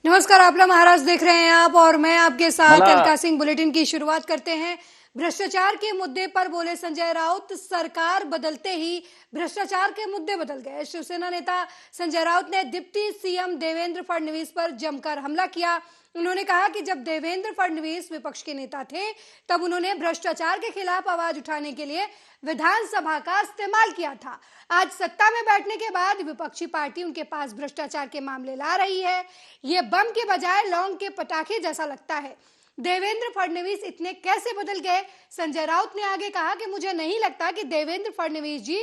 नमस्कार, आपला महाराष्ट्र देख रहे हैं आप और मैं आपके साथ मला अलका सिंह। बुलेटिन की शुरुआत करते हैं। भ्रष्टाचार के मुद्दे पर बोले संजय राउत, सरकार बदलते ही भ्रष्टाचार के मुद्दे बदल गए। शिवसेना नेता संजय राउत ने डिप्टी सीएम देवेंद्र फडणवीस पर जमकर हमला किया। उन्होंने कहा कि जब देवेंद्र फडणवीस विपक्ष के नेता थे तब उन्होंने भ्रष्टाचार के खिलाफ आवाज उठाने के लिए विधानसभा का इस्तेमाल किया था। आज सत्ता में बैठने के बाद विपक्षी पार्टी उनके पास भ्रष्टाचार के मामले ला रही है। ये बम के बजाय लौंग के पटाखे जैसा लगता है। देवेंद्र फडणवीस इतने कैसे बदल गए? संजय राउत ने आगे कहा कि मुझे नहीं लगता कि देवेंद्र फडणवीस जी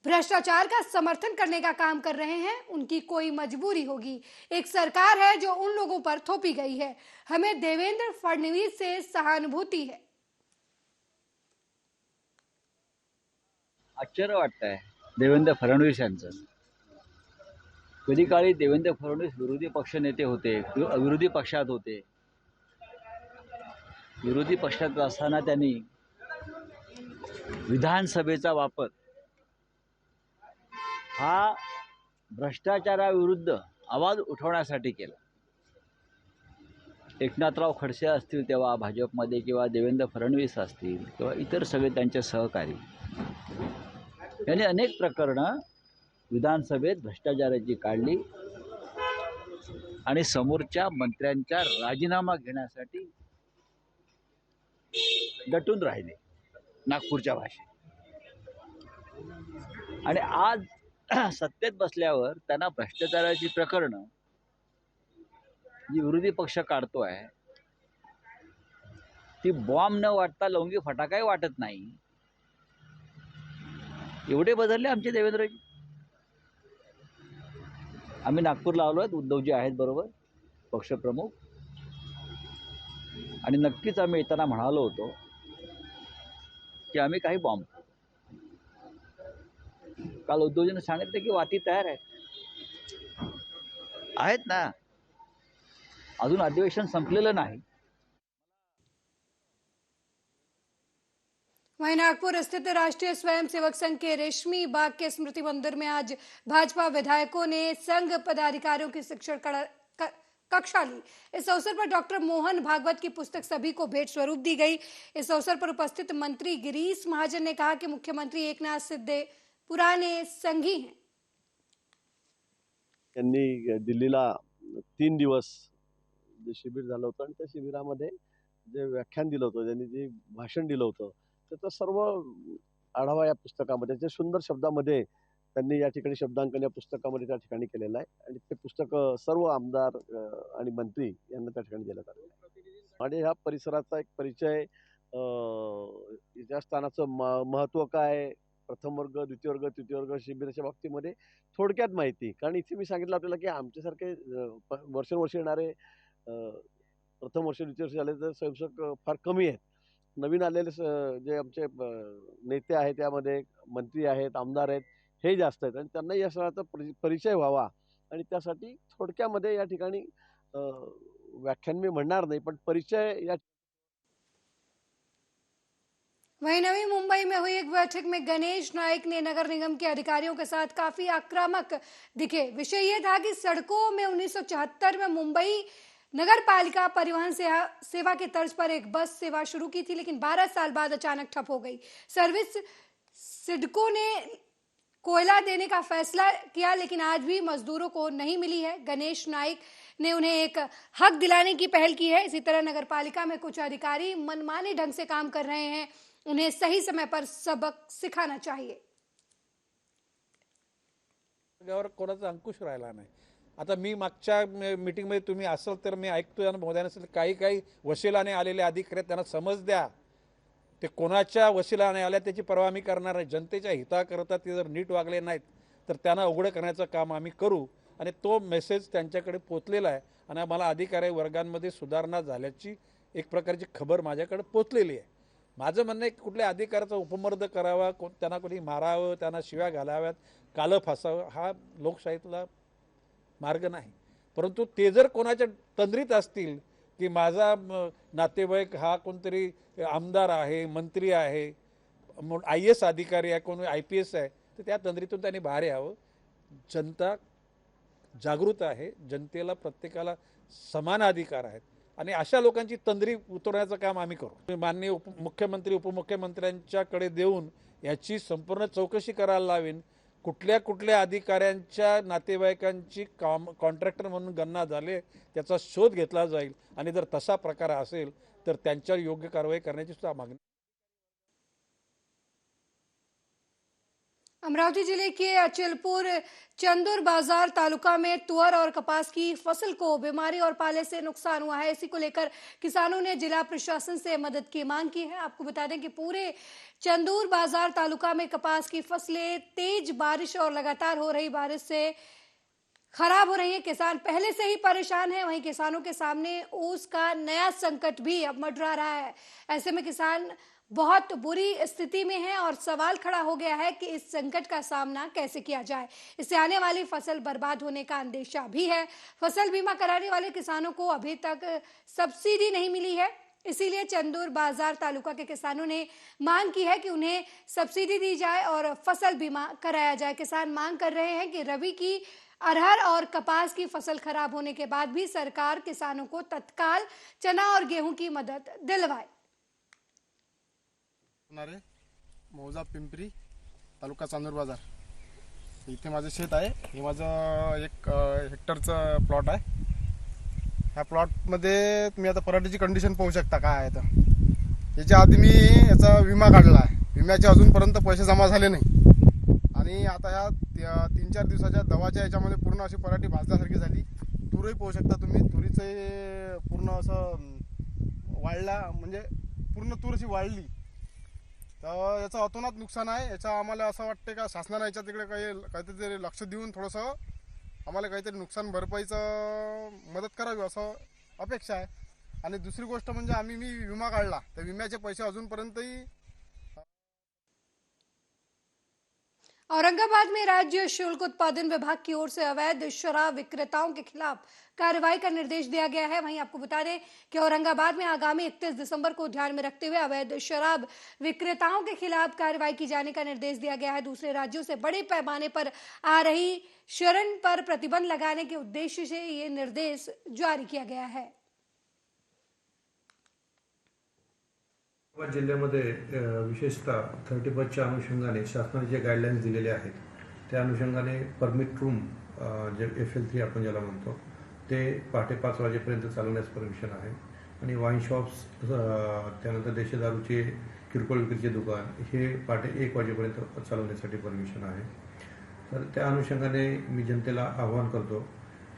भ्रष्टाचार का समर्थन करने का काम कर रहे हैं। उनकी कोई मजबूरी होगी। एक सरकार है जो उन लोगों पर थोपी गई है। हमें देवेंद्र फडणवीस से सहानुभूति है। आश्चर्य वाटतंय देवेंद्र फडणवीस यांचं. कधी काळी देवेंद्र फडणवीस विरोधी पक्ष नेते होते, विरोधी पक्षात होते. विरोधी पक्षात असताना त्यांनी विधानसभेचा वापर हा भ्रष्टाचाराविरुद्ध आवाज उठवण्यासाठी केला. एकनाथराव खडसे असतील तेव्हा भाजपमध्ये, किंवा देवेंद्र फडणवीस असतील, किंवा इतर सगळे त्यांचे सहकारी, यांनी अनेक प्रकरणं विधानसभेत भ्रष्टाचाराची काढली आणि समोरच्या मंत्र्यांचा राजीनामा घेण्यासाठी दटून राहिले नागपूरच्या भाषेत. आणि आज सत्तेत बसल्यावर त्यांना भ्रष्टाचाराची प्रकरणं जी विरोधी पक्ष काढतोय ती बॉम्ब न वाटता लवंगी फटाकाही वाटत नाही. एवढे बदलले आमचे देवेंद्रजी. आम्ही नागपूरला आलो आहेत, उद्धवजी आहेत बरोबर, पक्षप्रमुख, आणि नक्कीच आम्ही येताना म्हणालो होतो की आम्ही काही बॉम्ब. काल उद्धवजीने सांगितलं की वाती तयार आहेत ना, अजून अधिवेशन संपलेलं नाही. वहीं नागपुर स्थित राष्ट्रीय स्वयंसेवक संघ के रेशमी बाग के स्मृति मंदिर में आज भाजपा विधायकों ने संघ पदाधिकारियों की शिक्षण कक्षा ली। इस अवसर पर डॉक्टर मोहन भागवत की पुस्तक सभी को भेंट स्वरूप दी गई। इस अवसर पर उपस्थित मंत्री गिरीश महाजन ने कहा कि मुख्यमंत्री एकनाथ शिंदे पुराने संघी हैं। त्यांनी दिल्लीला 3 दिवस जे शिबिर झालं होतं आणि त्या शिबिरामध्ये जे व्याख्यान दिलं होतं, त्यांनी जे भाषण दिलं होतं, त्याचा सर्व आढावा या पुस्तकामध्ये, त्या सुंदर शब्दामध्ये त्यांनी या ठिकाणी शब्दांकन या पुस्तकामध्ये त्या ठिकाणी केलेलं आहे. आणि ते पुस्तक सर्व आमदार आणि मंत्री यांना त्या ठिकाणी दिलं जातं. आणि ह्या परिसराचा एक परिचय, या स्थानाचं महत्त्व काय, प्रथम वर्ग, द्वितीय वर्ग, तृतीय वर्ग शिबिराच्या बाबतीमध्ये थोडक्यात माहिती. कारण इथे मी सांगितलं आपल्याला की आमच्यासारखे वर्षानुवर्षे येणारे प्रथम वर्ष, द्वितीय वर्ष झाले तर स्वयंसेवक फार कमी आहेत. नवीन आलेले जे आमचे नेते आहेत, त्यामध्ये मंत्री आहेत, आमदार आहेत, हे जास्त आहेत. आणि त्यांना या सगळ्याचा परिचय व्हावा आणि त्यासाठी थोडक्यामध्ये या ठिकाणी व्याख्यान मी म्हणणार नाही, पण परिचय या. वहीं नवी मुंबई में हुई एक बैठक में गणेश नाइक ने नगर निगम के अधिकारियों के साथ काफी आक्रामक दिखे। विषय यह था कि सड़कों में 1974 में मुंबई नगर पालिका परिवहन सेवा के तर्ज पर एक बस सेवा शुरू की थी, लेकिन 12 साल बाद अचानक ठप हो गई। सर्विस सिडको ने कोयला देने का फैसला किया, लेकिन आज भी मजदूरों को नहीं मिली है। गणेश नाइक ने उन्हें एक हक दिलाने की पहल की है। इसी तरह नगर पालिका में कुछ अधिकारी मनमाने ढंग से काम कर रहे हैं। उन्हें सही समय पर सबक सिखाना चाहिए। कोणाचा अंकुश राहिला नाही. आता मी मागच्या मीटिंगमध्ये तुम्ही असाल तर मी ऐकतोय आणि मोदयाने असेल, काही वशिलाने आलेले अधिकारी त्यांना समज द्या. ते कोणाच्या वशिलाने आल्या त्याची पर्वा आम्ही करणार नाही. जनतेच्या हिताकरता ते जर नीट वागले नाहीत तर त्यांना उघड करण्याचं काम आम्ही करू. आणि तो मेसेज त्यांच्याकडे पोचलेला आहे आणि आम्हाला अधिकारी वर्गांमध्ये सुधारणा झाल्याची एक प्रकारची खबर माझ्याकडे पोचलेली आहे. माझं म्हणणं आहे की कुठल्या अधिकाराचा उपमर्द करावा, त्यांना कोणी मारावं, त्यांना शिव्या घालाव्यात, कालं फासावं, हा लोकशाहीतला मार्ग नाही. परंतु ते जर कोणाच्या तंद्रीत असतील की माझा नातेवाईक हा कोणतरी आमदार आहे, मंत्री आहे, IAS अधिकारी आहे, कोणी IPS आहे, तर त्या तंद्रीतून त्यांनी बाहेर यावं. जनता जागृत आहे, जनतेला प्रत्येकाला समान अधिकार आहेत आणि अशा लोकांची तंद्री उतरवण्याचं काम आम्ही करू. माननीय मुख्यमंत्री उपमुख्यमंत्र्यांच्याकडे देऊन याची संपूर्ण चौकशी करायला लावेन. कुठल्या कुठल्या अधिकाऱ्यांच्या नातेवाईकांची कॉन्ट्रॅक्टर म्हणून गणना झाले त्याचा शोध घेतला जाईल आणि जर तसा प्रकार असेल तर त्यांच्यावर योग्य कारवाई करण्याची सुद्धा मागणी. अमरावती जिले के अचलपुर चंदूर बाजार तालुका में तुअर और कपास की फसल को बीमारी और पाले से नुकसान हुआ है। इसी को लेकर किसानों ने जिला प्रशासन से मदद की मांग की है। आपको बता दें कि पूरे चंदूर बाजार तालुका में कपास की फसलें तेज बारिश और लगातार हो रही बारिश से खराब हो रही है। किसान पहले से ही परेशान है, वहीं किसानों के सामने ओस का नया संकट भी अब मंडरा रहा है। ऐसे में किसान बहुत बुरी स्थिति में है और सवाल खड़ा हो गया है कि इस संकट का सामना कैसे किया जाए। इससे आने वाली फसल बर्बाद होने का अंदेशा भी है। फसल बीमा कराने वाले किसानों को अभी तक सब्सिडी नहीं मिली है, इसीलिए चंदूर बाजार तालुका के किसानों ने मांग की है कि उन्हें सब्सिडी दी जाए और फसल बीमा कराया जाए। किसान मांग कर रहे हैं कि रबी की अरहर और कपास की फसल खराब होने के बाद भी सरकार किसानों को तत्काल चना और गेहूं की मदद दिलवाए। मौजा पिंपरी तालुका चांदूर बाजार इथे माझं शेत आहे. हे माझं 1 हेक्टरचं प्लॉट आहे. ह्या प्लॉटमध्ये तुम्ही आता पराठीची कंडिशन पाहू शकता काय आहे. तर याच्या आधी मी याचा विमा काढला आहे. विम्याचे अजूनपर्यंत पैसे जमा झाले नाही आणि आता ह्या 3-4 दिवसाच्या दवाच्या याच्यामध्ये पूर्ण अशी पराठी भाजल्यासारखी झाली. तूरही पाहू शकता तुम्ही. तुरीचं पूर्ण असं वाढला, म्हणजे पूर्ण तूर अशी वाढली. तर याचं अतोनात नुकसान आहे. याचा आम्हाला असं वाटते का शासनाने याच्या तिकडे काहीतरी लक्ष देऊन थोडंसं आम्हाला काहीतरी नुकसान भरपाईचं मदत करावी असं अपेक्षा आहे. आणि दुसरी गोष्ट म्हणजे मी विमा काढला, तर विम्याचे पैसे अजूनपर्यंतही. औरंगाबाद में राज्य शुल्क उत्पादन विभाग की ओर से अवैध शराब विक्रेताओं के खिलाफ कार्रवाई का निर्देश दिया गया है। वहीं आपको बता दें कि औरंगाबाद में आगामी 31 दिसंबर को ध्यान में रखते हुए अवैध शराब विक्रेताओं के खिलाफ कार्रवाई की जाने का निर्देश दिया गया है। दूसरे राज्यों से बड़े पैमाने पर आ रही शरण पर प्रतिबंध लगाने के उद्देश्य से ये निर्देश जारी किया गया है। जिल्ह्यामध्ये विशेषतः 35च्या अनुषंगाने शासनाने जे गाईडलाईन्स दिलेले आहेत त्या अनुषंगाने परमिट रूम जे FL3 आपण ज्याला म्हणतो ते पहाटे 5 वाजेपर्यंत चालवण्यास परमिशन आहे आणि वाईन शॉप्स त्यानंतर देशी दारूचे किरकोळ विक्रीचे दुकान हे पहाटे 1 वाजेपर्यंत चालवण्यासाठी परमिशन आहे. तर त्या अनुषंगाने मी जनतेला आवाहन करतो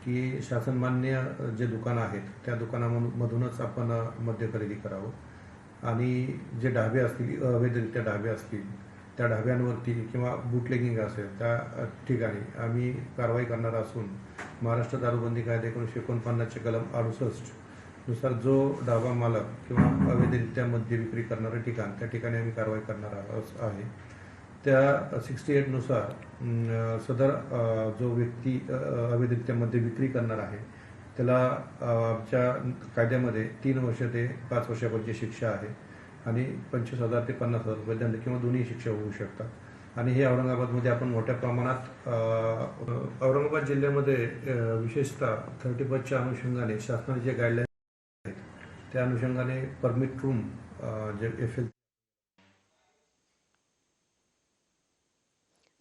की शासनमान्य जे दुकानं आहेत त्या दुकानामधूनच आपण मद्य खरेदी करावं आणि जे ढाबे असतील, अवैधरित्या ढाबे असतील त्या ढाब्यांवरती किंवा बुटलेगिंग असेल त्या ठिकाणी आम्ही कारवाई करणार असून महाराष्ट्र दारूबंदी कायदा 1949 कलम 68 नुसार जो ढाबा मालक किंवा अवैधरित्या मद्य विक्री करणारं ठिकाण त्या ठिकाणी आम्ही कारवाई करणार आहे. त्या 68 नुसार सदर जो व्यक्ती अवैधरित्या मद्य विक्री करणार आहे त्याला आमच्या कायद्यामध्ये 3 वर्ष ते 5 वर्षापर्यंतची शिक्षा आहे आणि 25,000 ते 50,000 रुपये दंड किंवा दोन्ही शिक्षा होऊ शकतात. आणि हे औरंगाबादमध्ये आपण मोठ्या प्रमाणात औरंगाबाद जिल्ह्यामध्ये विशेषतः 35च्या अनुषंगाने शासनाने जे गाईडलाईन्स आहेत त्या अनुषंगाने परमिट रूम जे FL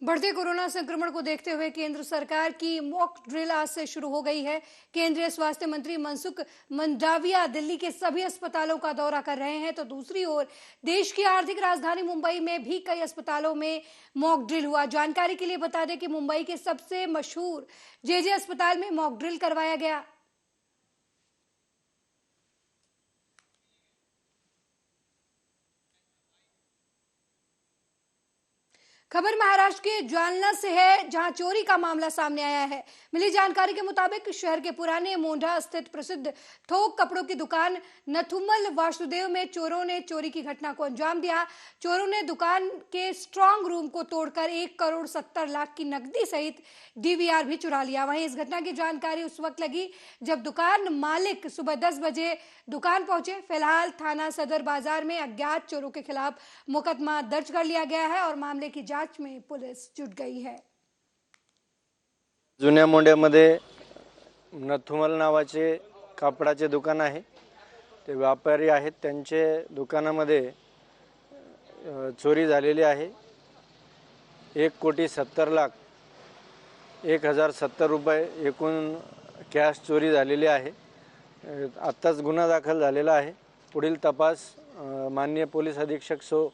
बढ़ते कोरोना संक्रमण को देखते हुए केंद्र सरकार की मॉक ड्रिल आज से शुरू हो गई है। केंद्रीय स्वास्थ्य मंत्री मनसुख मंडाविया दिल्ली के सभी अस्पतालों का दौरा कर रहे हैं, तो दूसरी ओर देश की आर्थिक राजधानी मुंबई में भी कई अस्पतालों में मॉक ड्रिल हुआ। जानकारी के लिए बता दें कि मुंबई के सबसे मशहूर JJ अस्पताल में मॉक ड्रिल करवाया गया। खबर महाराष्ट्र के जालना से है, जहां चोरी का मामला सामने आया है। मिली जानकारी के मुताबिक शहर के पुराने मोंढा स्थित प्रसिद्ध थोक कपड़ों की दुकान नथुमल वासुदेव में चोरों ने चोरी की घटना को अंजाम दिया। चोरों ने दुकान के स्ट्रांग रूम को तोड़कर 1,70,00,000 की नकदी सहित DVR भी चुरा लिया। वहीं इस घटना की जानकारी उस वक्त लगी जब दुकान मालिक सुबह 10 बजे दुकान पहुंचे। फिलहाल थाना सदर बाजार में अज्ञात चोरों के खिलाफ मुकदमा दर्ज कर लिया गया है और मामले की जांच में पुलिस जुट गई है। जुन्या मोंढ्यामध्ये नथुमल नावाचे कापडाचे दुकान आहे. ते व्यापारी आहेत. त्यांचे दुकानामध्ये चोरी झालेली आहे. 1,70,01,070 रुपये एकूण कॅश चोरी झालेली आहे. आत्ताच गुन्हा दाखल झालेला आहे. पुढील तपास माननीय पोलीस अधीक्षक सो.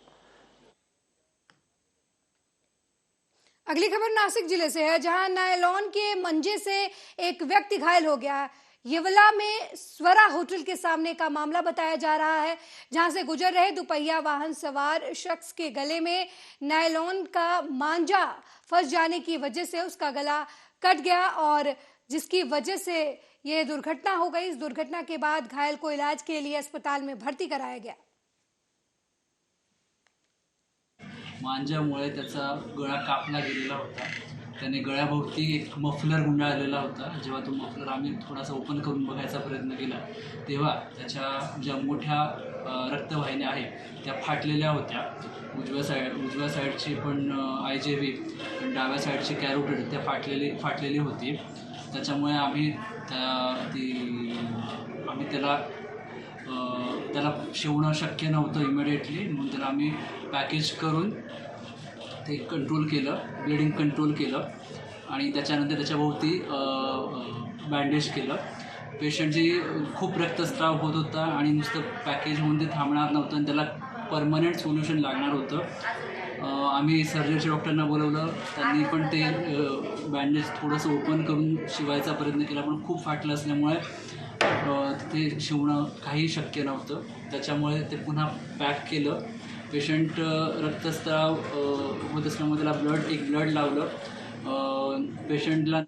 अगली खबर नासिक जिले से है, जहां नायलॉन के मंजे से एक व्यक्ति घायल हो गया। येवला में स्वरा होटल के सामने का मामला बताया जा रहा है, जहां से गुजर रहे दुपहिया वाहन सवार शख्स के गले में नायलॉन का मांझा फंस जाने की वजह से उसका गला कट गया और जिसकी वजह से यह दुर्घटना हो गई। इस दुर्घटना के बाद घायल को इलाज के लिए अस्पताल में भर्ती कराया गया। मांजामुळे त्याचा गळा कापला गेलेला होता. त्याने गळ्याभोवती एक मफलर गुंडाळलेला होता. जेव्हा तो मफलर आम्ही थोडासा ओपन करून बघायचा प्रयत्न केला तेव्हा त्याच्या ज्या मोठ्या रक्तवाहिन्या आहेत त्या फाटलेल्या होत्या. उजव्या साईडची पण IJV, डाव्या साईडची कॅरोटिड त्या फाटलेली होती. त्याच्यामुळे आम्ही त्याला शिवणं शक्य नव्हतं इमिडिएटली, म्हणून त्याला आम्ही पॅकेज करून ते कंट्रोल केलं, ब्लिडिंग कंट्रोल केलं आणि त्याच्यानंतर त्याच्याभोवती बँडेज केलं. पेशंटची खूप रक्तस्राव होत होता आणि नुसतं पॅकेज होऊन ते थांबणार नव्हतं आणि त्याला परमनंट सोल्युशन लागणार होतं. आम्ही सर्जरीच्या डॉक्टरना बोलवलं. त्यांनी पण ते बँडेज थोडंसं ओपन करून शिवायचा प्रयत्न केला, पण खूप फाटलं असल्यामुळे ते शिवणं काही शक्य नव्हतं. त्याच्यामुळे ते पुन्हा पॅक केलं. पेशंट रक्तस्राव होत असल्यामुळे त्याला ब्लड लावलं. पेशंटला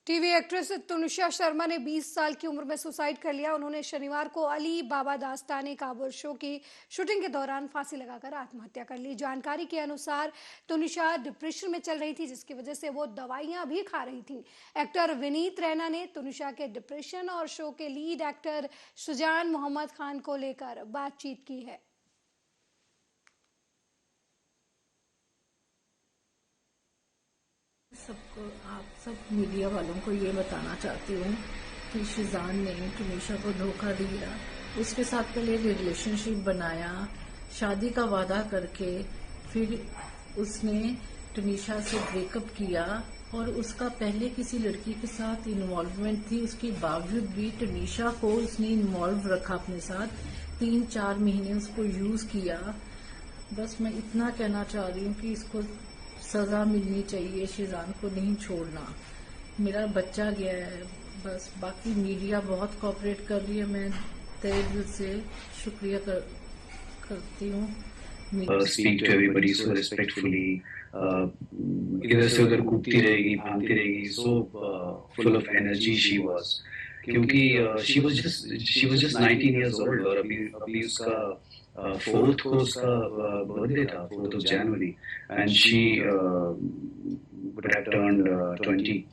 टीवी एक्ट्रेस तनुषा शर्मा ने 20 साल की उम्र में सुसाइड कर लिया। उन्होंने शनिवार को अली बाबा दास्ताने काबुल शो की शूटिंग के दौरान फांसी लगाकर आत्महत्या कर ली। जानकारी के अनुसार तनुषा डिप्रेशन में चल रही थी, जिसकी वजह से वो दवाइयां भी खा रही थी। एक्टर विनीत रैना ने तनुषा के डिप्रेशन और शो के लीड एक्टर सुजान मोहम्मद खान को लेकर बातचीत की है। सबको, आप सब मीडिया वालों को ये बताना चाहती हूँ कि शिजान ने तनुषा को धोखा दिया। उसके साथ पहले रिलेशनशिप बनाया, शादी का वादा करके फिर उसने तनुषा से ब्रेकअप किया और उसका पहले किसी लड़की के साथ इन्वॉल्वमेंट थी। उसके बावजूद भी तनुषा को उसने इन्वॉल्व रखा अपने साथ। 3-4 महीने उसको यूज किया। बस मैं इतना कहना चाह रही हूँ कि इसको सजा मिलनी चाहिए, शिजान को नहीं छोड़ना। मेरा बच्चा गया है बस, बाकी मीडिया बहुत कोऑपरेट कर रही है। मैं तहे दिल से शुक्रिया करती हूँ। Speak to everybody so respectfully. इधर से उधर कूदती रहेगी, भागती रहेगी, so full of energy she was. क्योंकि she was just 19 years old और अभी उसका 4th को उसका बर्थडे था, 4th of January, and she would have turned 20.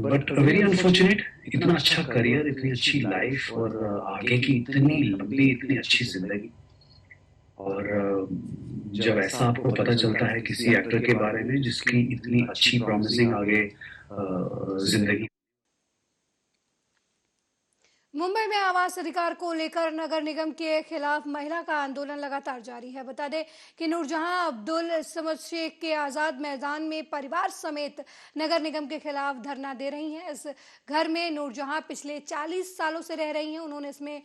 But very unfortunate. इतना अच्छा करियर, इतनी अच्छी लाइफ और आगे की इतनी लंबी, इतनी अच्छी जिंदगी। और जब ऐसा आपको पता चलता है किसी एक्टर के बारे में जिसकी इतनी अच्छी प्रॉमिसिंग आगे जिंदगी। मुंबई में आवास अधिकार को लेकर नगर निगम के खिलाफ महिला का आंदोलन लगातार जारी है। बता दें कि नूरजहां अब्दुल समद शेख के आजाद मैदान में परिवार समेत नगर निगम के खिलाफ धरना दे रही हैं। इस घर में नूरजहां पिछले 40 सालों से रह रही हैं। उन्होंने इसमें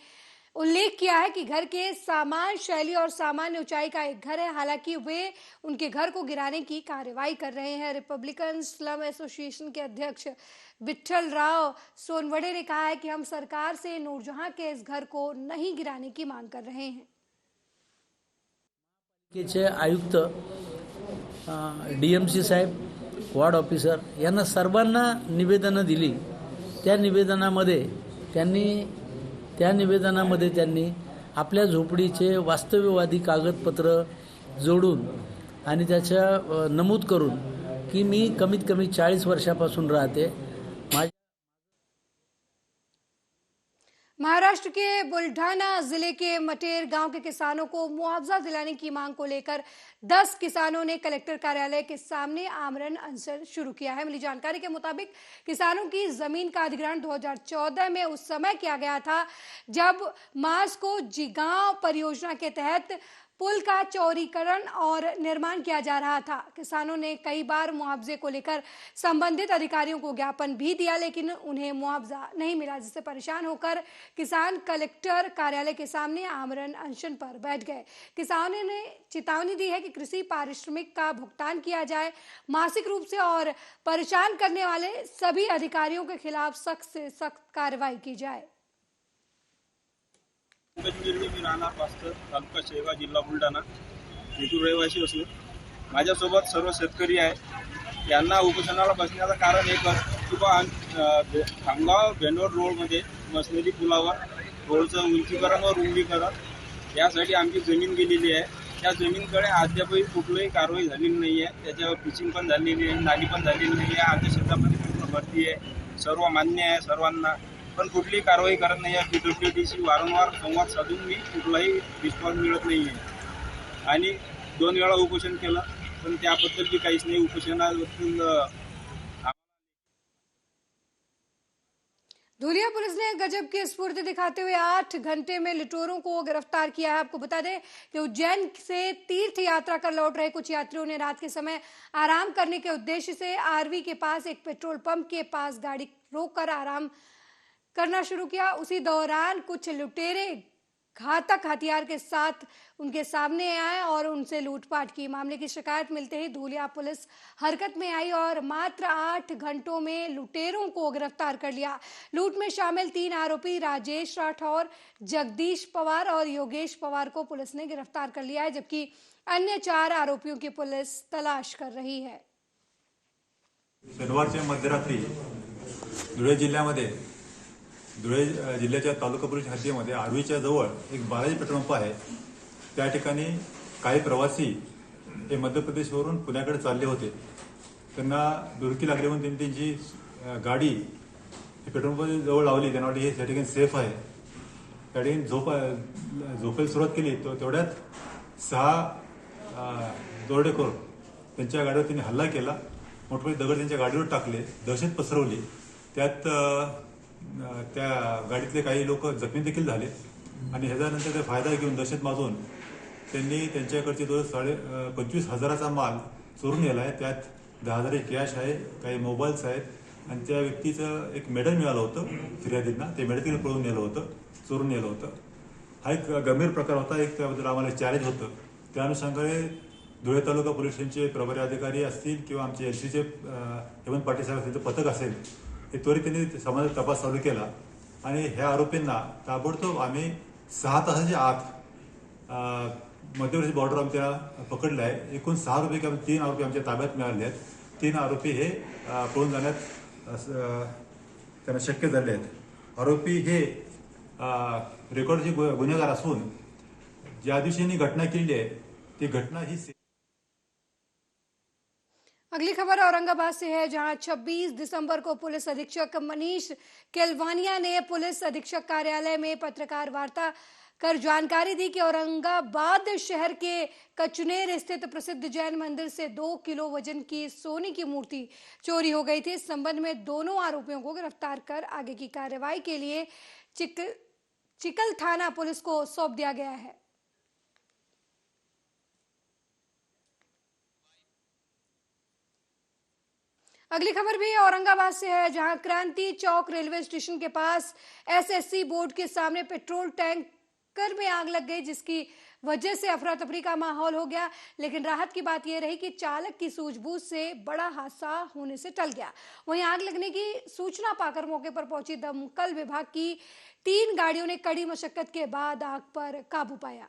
उल्लेख किया है कि घर के सामान्य शैली और सामान्य ऊंचाई का एक घर है, हालांकि वे उनके घर को गिराने की कार्रवाई कर रहे हैं। रिपब्लिकन स्लम एसोसिएशन के अध्यक्ष विठल राव सोनवड़े ने कहा है कि हम सरकार से नूरजहां के इस घर को नहीं गिराने की मांग कर रहे हैं। के आयुक्त, DMC साहेब, वार्ड ऑफिसर यांना सर्वांना निवेदनं दिली। त्या निवेदनामध्ये त्यांनी आपल्या झोपडीचे वास्तव्यवादी कागदपत्र जोडून आणि त्याच्या नमूद करून की मी कमीत कमी 40 वर्षापासून राहते। महाराष्ट्र के बुल्ढाना जिले के मटेर गांव के किसानों को मुआवजा दिलाने की मांग को लेकर 10 किसानों ने कलेक्टर कार्यालय के सामने आमरण अनशन शुरू किया है। मिली जानकारी के मुताबिक किसानों की जमीन का अधिग्रहण 2014 में उस समय किया गया था जब मास्को जिगांव परियोजना के तहत पुल का चौड़ीकरण और निर्माण किया जा रहा था। किसानों ने कई बार मुआवजे को लेकर संबंधित अधिकारियों को ज्ञापन भी दिया, लेकिन उन्हें मुआवजा नहीं मिला, जिससे परेशान होकर किसान कलेक्टर कार्यालय के सामने आमरण अनशन पर बैठ गए। किसानों ने चेतावनी दी है कि कृषि पारिश्रमिक का भुगतान किया जाए मासिक रूप से और परेशान करने वाले सभी अधिकारियों के खिलाफ सख्त से सख्त कार्रवाई की जाए। मी राहणार पास्तर, तालुका शेगाव, जिल्हा बुलढाणा, येथील रहिवासी असून माझ्यासोबत सर्व शेतकरी आहे। यांना उपोषणाला बसण्याचं कारण एकच की खामगाव भेंडोर रोडमध्ये मशिनरी पुलावर रोडचं उंचीकरण व रुंदीकरण यासाठी आमची जमीन गेलेली आहे। त्या जमीनकडे अद्यापही कुठलीही कारवाई झालेली नाही आहे। त्याच्यावर पिचिंग पण झालेली आहे, नाली पण झालेली नाही आहे। आमच्या शेतामध्ये पूर्ण भरती आहे, सर्व मान्य आहे सर्वांना, पण कुठलीही कारवाई करत नाही आहे। PWDशी वारंवार संवाद साधून मी कुठलाही रिस्पॉन्स मिळत नाही आहे आणि 2 वेळा उपोषण केलं, पण त्याबद्दल बी काहीच नाही। उपोषणाबद्दल धुलिया पुलिस ने गजब की स्फूर्ति दिखाते हुए 8 घंटे में लुटेरों को गिरफ्तार किया है। आपको बता दें कि उज्जैन से तीर्थ यात्रा कर लौट रहे कुछ यात्रियों ने रात के समय आराम करने के उद्देश्य से आरवी के पास एक पेट्रोल पंप के पास गाड़ी रोककर आराम करना शुरू किया। उसी दौरान कुछ लुटेरे घातक हथियार के साथ उनके सामने आए और उनसे लूटपाट की। मामले की शिकायत मिलते ही धुलिया पुलिस हरकत में आई और मात्र 8 घंटों में लुटेरों को गिरफ्तार कर लिया। लूट में शामिल 3 आरोपी राजेश राठौर, जगदीश पवार और योगेश पवार को पुलिस ने गिरफ्तार कर लिया है, जबकि अन्य 4 आरोपियों की पुलिस तलाश कर रही है। शनिवारच्या मध्यरात्री धुळे जिल्ह्याच्या तालुका पोलीस हद्दीमध्ये आरवीच्या जवळ एक बालाजी पेट्रोल पंप आहे। त्या ठिकाणी काही प्रवासी हे मध्य प्रदेशवरून पुण्याकडे चालले होते। त्यांना दुर्की लागली म्हणून त्यांनी त्यांची गाडी पेट्रोल पंप जवळ लावली। त्यांना वाटलं हे त्या ठिकाणी सेफ आहे। त्या ठिकाणी झोपायला सुरुवात केली, तो तेवढ्यात 6 दरोडेखोर त्यांच्या गाडीवर त्यांनी हल्ला केला। मोठमोठे दगड त्यांच्या गाडीवर टाकले, दहशत पसरवली। त्यात त्या गाडीतले काही लोक जखमी देखील झाले आणि ह्याच्यानंतर ते फायदा घेऊन दहशत माजून त्यांनी त्यांच्याकडचे 25,000चा माल चोरून नेला आहे। त्यात 10,000 कॅश आहे, काही मोबाईल्स आहेत आणि त्या व्यक्तीचं एक मेडल मिळालं होतं फिर्यादींना। ते मेडल पळून नेलं होतं, चोरून नेलं होतं। हा एक गंभीर प्रकार होता, एक त्याबद्दल आम्हाला चॅलेंज होतं। त्या अनुषंगाने धुळे तालुका पोलीस स्टेशनचे प्रभारी अधिकारी असतील किंवा आमचे LCचे हेमंत पाटील साहेब त्यांचं पथक असेल, हे त्वरित त्यांनी समाजात तपास चालू केला आणि ह्या आरोपींना ताबडतोब आम्ही 6 तासाच्या आत मध्यवर्ती बॉर्डर आमच्या पकडलं आहे। एकूण 6 आरोपी 3 आरोपी आमच्या ताब्यात मिळाले आहेत। 3 आरोपी हे पळून जाण्यात त्यांना शक्य झाले आहेत। आरोपी हे रेकॉर्डचे गुन्हेगार असून ज्या दिवशी यांनी घटना केली आहे ती घटना ही। अगली खबर औरंगाबाद से है, जहां 26 दिसंबर को पुलिस अधीक्षक मनीष केलवानिया ने पुलिस अधीक्षक कार्यालय में पत्रकार वार्ता कर जानकारी दी कि औरंगाबाद शहर के कचनेर स्थित प्रसिद्ध जैन मंदिर से 2 किलो वजन की सोने की मूर्ति चोरी हो गई थी। इस संबंध में दोनों आरोपियों को गिरफ्तार कर आगे की कार्रवाई के लिए चिकल थाना पुलिस को सौंप दिया गया है। अगली खबर भी औरंगाबाद से है, जहां क्रांति चौक रेलवे स्टेशन के पास SSC बोर्ड के सामने पेट्रोल टैंकर में आग लग गई, जिसकी वजह से अफरा तफरी का माहौल हो गया। लेकिन राहत की बात यह रही कि चालक की सूझबूझ से बड़ा हादसा होने से टल गया। वहीं आग लगने की सूचना पाकर मौके पर पहुंची दमकल विभाग की 3 गाड़ियों ने कड़ी मशक्कत के बाद आग पर काबू पाया।